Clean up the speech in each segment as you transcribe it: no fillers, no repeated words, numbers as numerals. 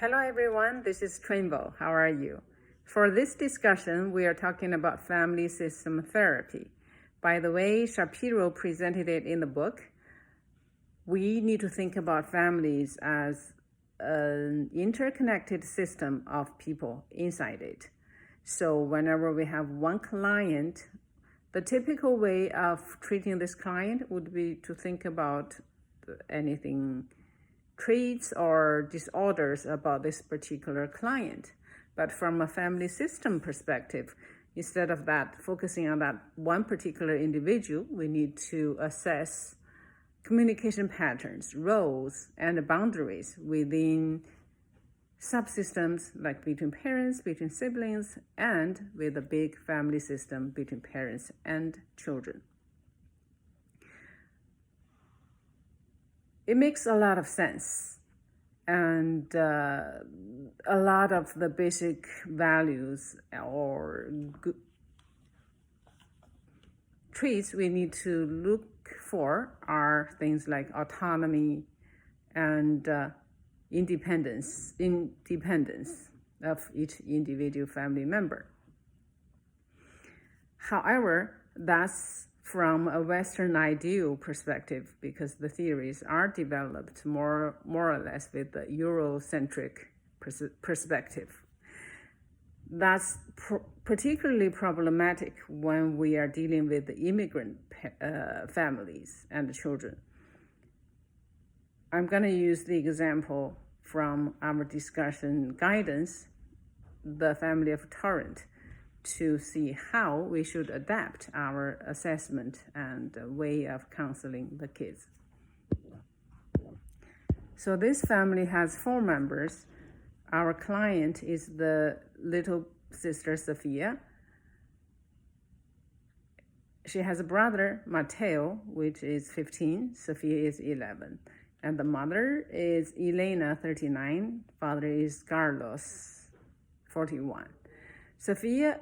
Hello everyone, this is Chunbo. How are you? For this discussion, we are talking about family system therapy. By the way, Shapiro presented it in the book. We need to think about families as an interconnected system of people inside it. So whenever we have one client, the typical way of treating this client would be to think about anything traits or disorders about this particular client. But from a family system perspective, instead of that, focusing on that one particular individual, we need to assess communication patterns, roles, and boundaries within subsystems like between parents, between siblings, and with a big family system between parents and children. It makes a lot of sense, and a lot of the basic values or traits we need to look for are things like autonomy and independence of each individual family member. However, that's from a Western ideal perspective, because the theories are developed more or less with the Eurocentric perspective. That's particularly problematic when we are dealing with the immigrant families and children. I'm going to use the example from our discussion guidance, the family of Torrent, to see how we should adapt our assessment and way of counseling the kids. So this family has 4 members. Our client is the little sister, Sophia. She has a brother, Matteo, which is 15. Sophia is 11. And the mother is Elena, 39. Father is Carlos, 41. Sophia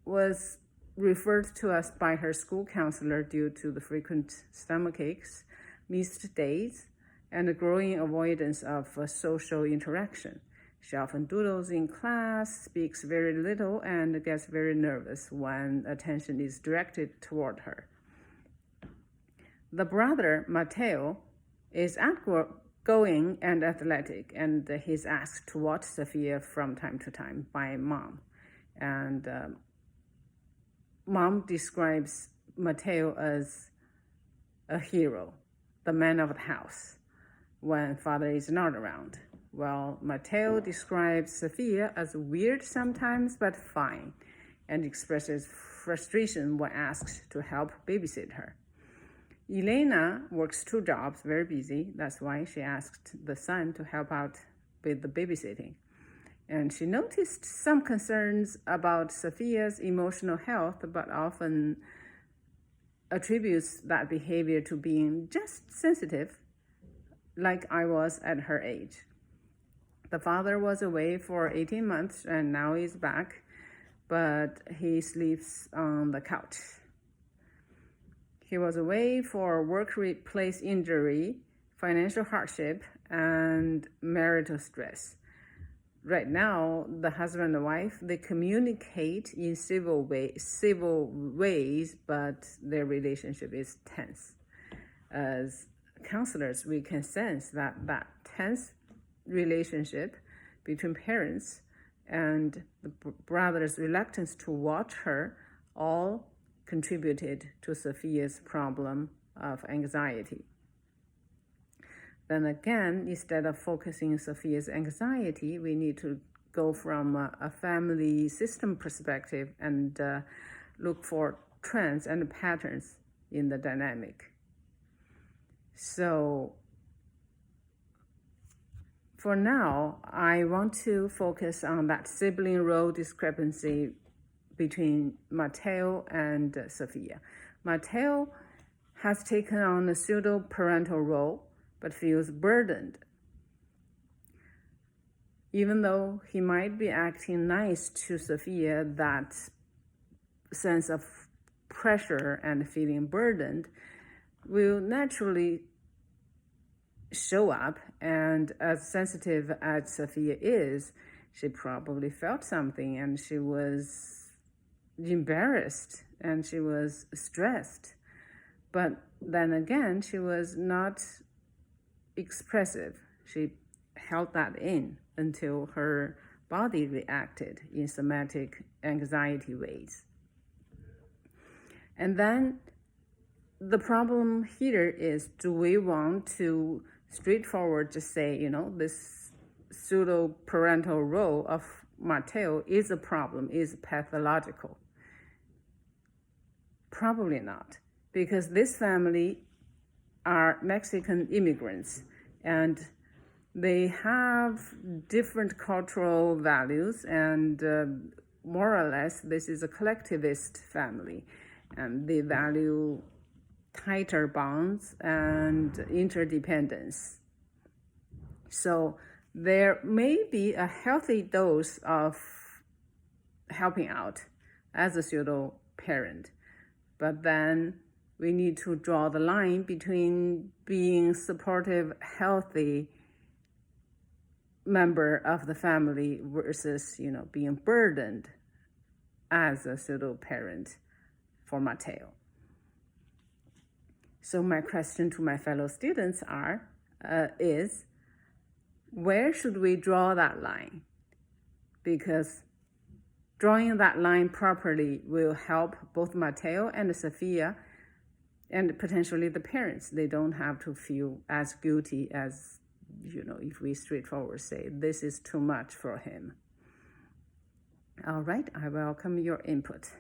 was referred to us by her school counselor due to the frequent stomach aches, missed days, and a growing avoidance of social interaction. She often doodles in class, speaks very little, and gets very nervous when attention is directed toward her. The brother, Matteo, is outgoing and athletic, and he's asked to watch Sophia from time to time by mom. And mom describes Matteo as a hero, the man of the house, when father is not around. Well, Matteo describes Sophia as weird sometimes, but fine, and expresses frustration when asked to help babysit her. Elena works 2 jobs, very busy. That's why she asked the son to help out with the babysitting. And she noticed some concerns about Sophia's emotional health, but often attributes that behavior to being just sensitive, like I was at her age. The father was away for 18 months and now he's back, but he sleeps on the couch. He was away for workplace injury, financial hardship, and marital stress. Right now, the husband and wife, they communicate in civil ways, but their relationship is tense. As counselors, we can sense that tense relationship between parents and the brother's reluctance to watch her all contributed to Sophia's problem of anxiety. Then again, instead of focusing on Sophia's anxiety, we need to go from a family system perspective and look for trends and patterns in the dynamic. So for now, I want to focus on that sibling role discrepancy between Matteo and Sophia. Matteo has taken on a pseudo-parental role, but feels burdened. Even though he might be acting nice to Sophia, that sense of pressure and feeling burdened will naturally show up And as sensitive as Sophia is, she probably felt something, and she was embarrassed and she was stressed. But then again, she was not expressive. She held that in until her body reacted in somatic anxiety ways. And then the problem here is, do we want to straightforward just say, this pseudo-parental role of Mateo is a problem, is pathological? Probably not, because this family are Mexican immigrants, and they have different cultural values, and more or less, this is a collectivist family, and they value tighter bonds and interdependence. So there may be a healthy dose of helping out as a pseudo parent, but then we need to draw the line between being supportive, healthy member of the family versus, being burdened as a pseudo parent for Mateo. So my question to my fellow students is, where should we draw that line? Because drawing that line properly will help both Mateo and Sophia, and potentially the parents. They don't have to feel as guilty as, if we straightforward say, this is too much for him. All right, I welcome your input.